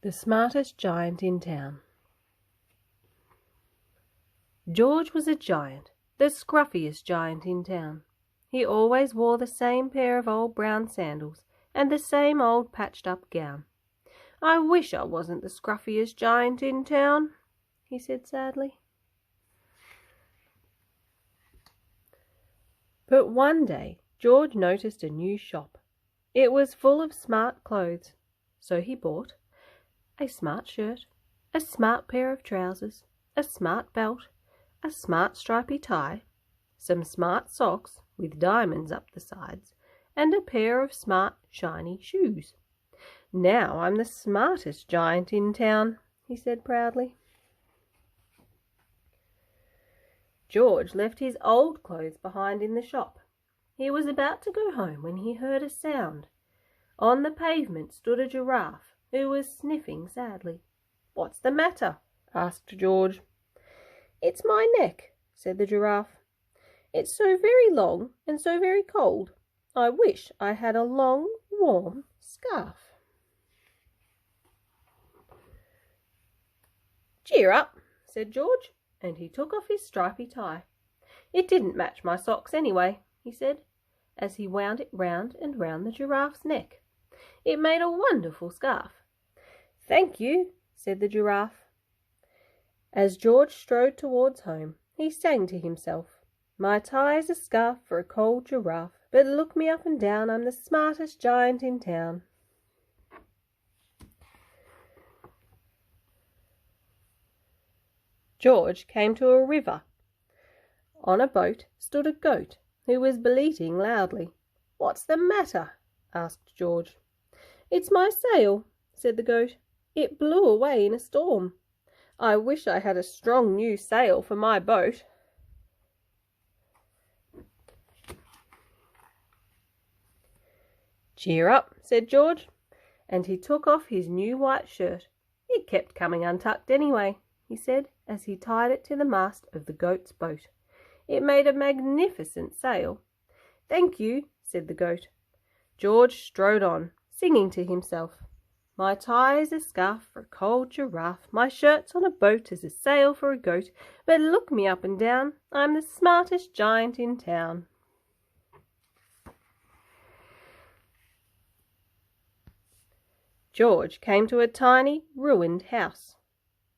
The smartest giant in town. George was a giant, the scruffiest giant in town. He always wore the same pair of old brown sandals and the same old patched-up gown. "I wish I wasn't the scruffiest giant in town," he said sadly. But one day George noticed a new shop. It was full of smart clothes, so he bought a smart shirt, a smart pair of trousers, a smart belt, a smart stripy tie, some smart socks with diamonds up the sides, and a pair of smart shiny shoes. "Now I'm the smartest giant in town," he said proudly. George left his old clothes behind in the shop. He was about to go home when he heard a sound. On the pavement stood a giraffe who was sniffing sadly. "What's the matter?" asked George. "It's my neck," said the giraffe. "It's so very long and so very cold. I wish I had a long, warm scarf." "Cheer up," said George, and he took off his stripy tie. "It didn't match my socks anyway," he said, as he wound it round and round the giraffe's neck. "It made a wonderful scarf." "Thank you," said the giraffe. As George strode towards home, he sang to himself, "My tie's a scarf for a cold giraffe, but look me up and down, I'm the smartest giant in town." George came to a river. On a boat stood a goat who was bleating loudly. "What's the matter?" asked George. "It's my sail," said the goat. "It blew away in a storm. I wish I had a strong new sail for my boat." "Cheer up," said George, and he took off his new white shirt. "It kept coming untucked anyway," he said, as he tied it to the mast of the goat's boat. "It made a magnificent sail." "Thank you," said the goat. George strode on, singing to himself, "My tie is a scarf for a cold giraffe, my shirt's on a boat as a sail for a goat, but look me up and down, I'm the smartest giant in town." George came to a tiny, ruined house.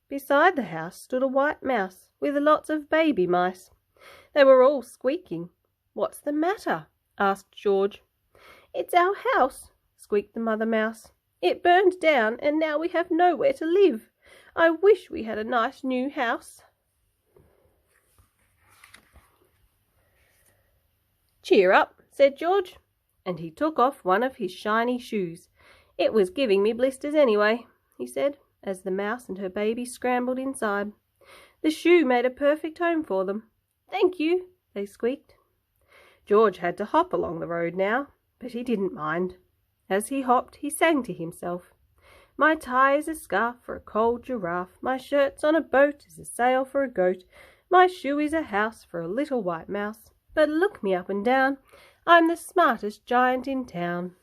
Beside the house stood a white mouse with lots of baby mice. They were all squeaking. "What's the matter?" asked George. "It's our house," squeaked the mother mouse. "It burned down and now we have nowhere to live. I wish we had a nice new house." "Cheer up," said George, and he took off one of his shiny shoes. "It was giving me blisters anyway," he said, as the mouse and her baby scrambled inside. The shoe made a perfect home for them. "Thank you," they squeaked. George had to hop along the road now, but he didn't mind. As he hopped, he sang to himself, "My tie is a scarf for a cold giraffe, my shirt's on a boat as a sail for a goat, my shoe is a house for a little white mouse, but look me up and down, I'm the smartest giant in town."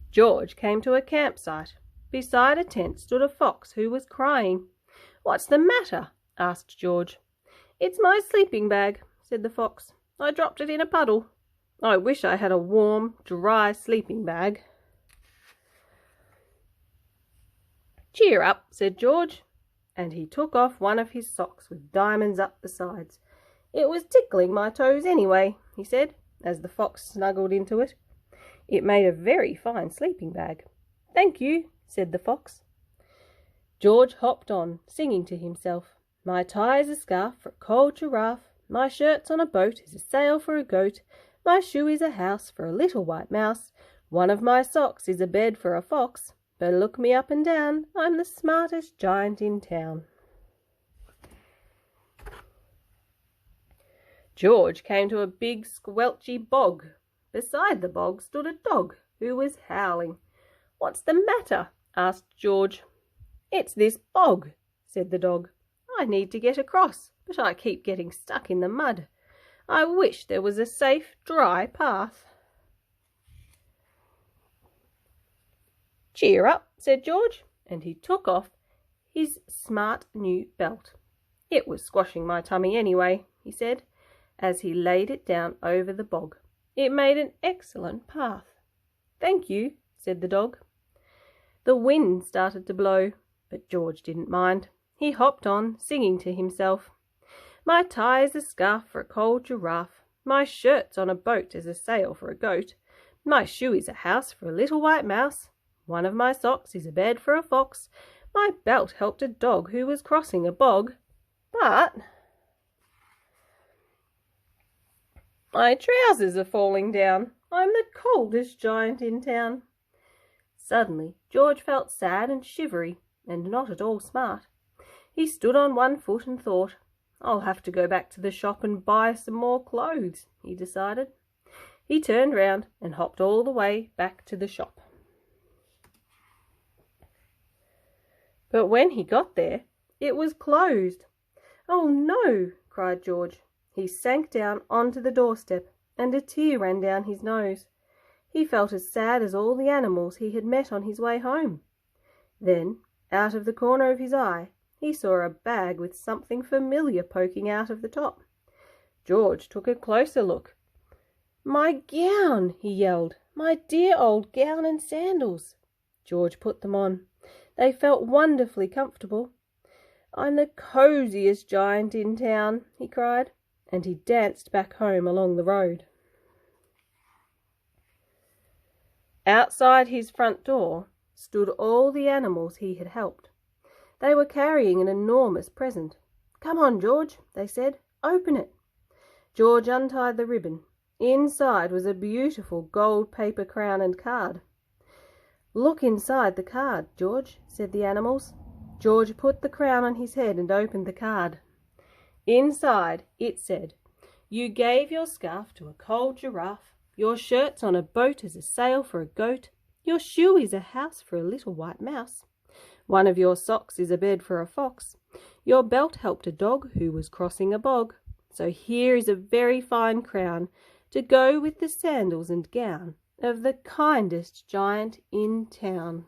George came to a campsite. Beside a tent stood a fox who was crying. "What's the matter?" asked George. "It's my sleeping bag," said the fox. "I dropped it in a puddle. I wish I had a warm, dry sleeping bag." "Cheer up," said George, and he took off one of his socks with diamonds up the sides. "It was tickling my toes anyway," he said, as the fox snuggled into it. It made a very fine sleeping bag. "Thank you," said the fox. George hopped on, singing to himself, "My tie is a scarf for a cold giraffe, my shirt's on a boat as a sail for a goat, my shoe is a house for a little white mouse, one of my socks is a bed for a fox, but look me up and down, I'm the smartest giant in town." George came to a big squelchy bog. Beside the bog stood a dog who was howling. "What's the matter?" asked George. "It's this bog," said the dog. "I need to get across, but I keep getting stuck in the mud. I wish there was a safe, dry path." "Cheer up," said George, and he took off his smart new belt. "It was squashing my tummy anyway," he said, as he laid it down over the bog. "It made an excellent path." "Thank you," said the dog. The wind started to blow, but George didn't mind. He hopped on, singing to himself, "My tie's a scarf for a cold giraffe, my shirt's on a boat as a sail for a goat, my shoe is a house for a little white mouse, one of my socks is a bed for a fox, my belt helped a dog who was crossing a bog, but my trousers are falling down. I'm the coldest giant in town." Suddenly George felt sad and shivery, and not at all smart. He stood on one foot and thought, "I'll have to go back to the shop and buy some more clothes," he decided. He turned round and hopped all the way back to the shop. But when he got there, it was closed. "Oh no!" cried George. He sank down onto the doorstep, and a tear ran down his nose. He felt as sad as all the animals he had met on his way home. Then, out of the corner of his eye, he saw a bag with something familiar poking out of the top. George took a closer look. "My gown!" he yelled. "My dear old gown and sandals!" George put them on. They felt wonderfully comfortable. "I'm the cosiest giant in town," he cried, and he danced back home along the road. Outside his front door stood all the animals he had helped. They were carrying an enormous present. "Come on, George," they said. "Open it." George untied the ribbon. Inside was a beautiful gold paper crown and card. "Look inside the card, George," said the animals. George put the crown on his head and opened the card. Inside it said, "You gave your scarf to a cold giraffe, your shirt's on a boat as a sail for a goat, your shoe is a house for a little white mouse, one of your socks is a bed for a fox, your belt helped a dog who was crossing a bog, so here is a very fine crown to go with the sandals and gown of the kindest giant in town."